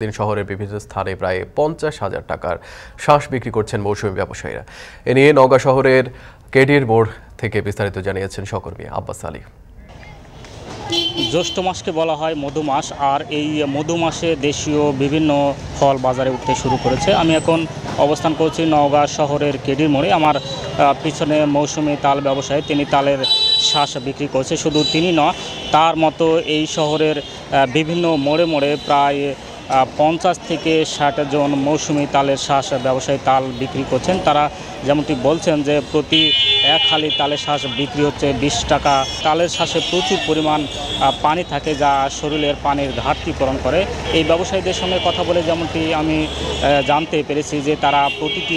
দিন শহরের বিভিন্ন স্থানে প্রায় 50,000 টাকার শ্বাস বিক্রি করছেন মৌসুমী ব্যবসায়ীরা। এ নিয়ে নওগাঁ শহরের কেডির মোড় থেকে বিস্তারিত জানিয়েছেন সহকর্মী আব্বাস আলী। জ্যৈষ্ঠ মাসকে বলা হয় মধু মাস, আর এই মধু মাসে দেশীয় বিভিন্ন ফল বাজারে উঠতে শুরু করেছে। আমি এখন অবস্থান করছি নওগাঁ শহরের কেডির মোড়ে। আমার পিছনে মৌসুমী তাল ব্যবসায়ী, তিনি তালের শ্বাস বিক্রি করছে। শুধু তিনি নয়, তার মতো এই শহরের বিভিন্ন মোড়ে মোড়ে প্রায় 50 থেকে 60 জন মৌসুমী তালের শ্বাস ব্যবসায়ী তাল বিক্রি করছেন। তারা যেমনটি বলছেন যে প্রতি এক হালি তালের শ্বাস বিক্রি হচ্ছে 20 টাকা। তালের শ্বাসে প্রচুর পরিমাণ পানি থাকে, যা শরীরের পানির ঘাটতি পূরণ করে। এই ব্যবসায়ীদের সঙ্গে কথা বলে যেমনটি আমি জানতে পেরেছি যে তারা প্রতিটি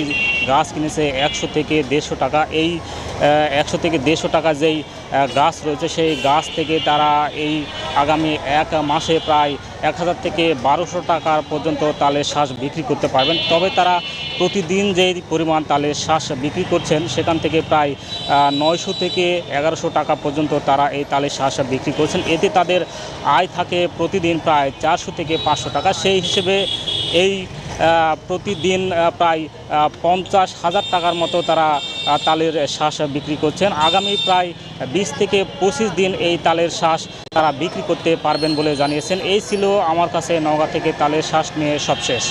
গাছ কিনেছে 100 থেকে 150 টাকা। এই 100 থেকে 150 টাকা যেই গাছ রয়েছে, সেই গাছ থেকে তারা এই আগামী এক মাসে প্রায় 1000 থেকে 1200 টাকা পর্যন্ত তালের শ্বাস বিক্রি করতে পারবেন। তবে তারা প্রতিদিন যে পরিমাণ তালের শ্বাস বিক্রি করছেন, সেখান থেকে প্রায় 900 থেকে 1100 টাকা পর্যন্ত তারা এই তালের শ্বাস বিক্রি করছেন। এতে তাদের আয় থাকে প্রতিদিন প্রায় 400 থেকে 500 টাকা। সেই হিসেবে এই প্রতিদিন প্রায় 50,000 টাকার মতো তারা তালের শ্বাস বিক্রি করছেন। আগামী প্রায় 20 থেকে 25 দিন এই তালের শ্বাস তারা বিক্রি করতে পারবেন বলে জানিয়েছেন। এই ছিল আমার কাছে নওগাঁ থেকে তালের শ্বাস নিয়ে সবশেষ।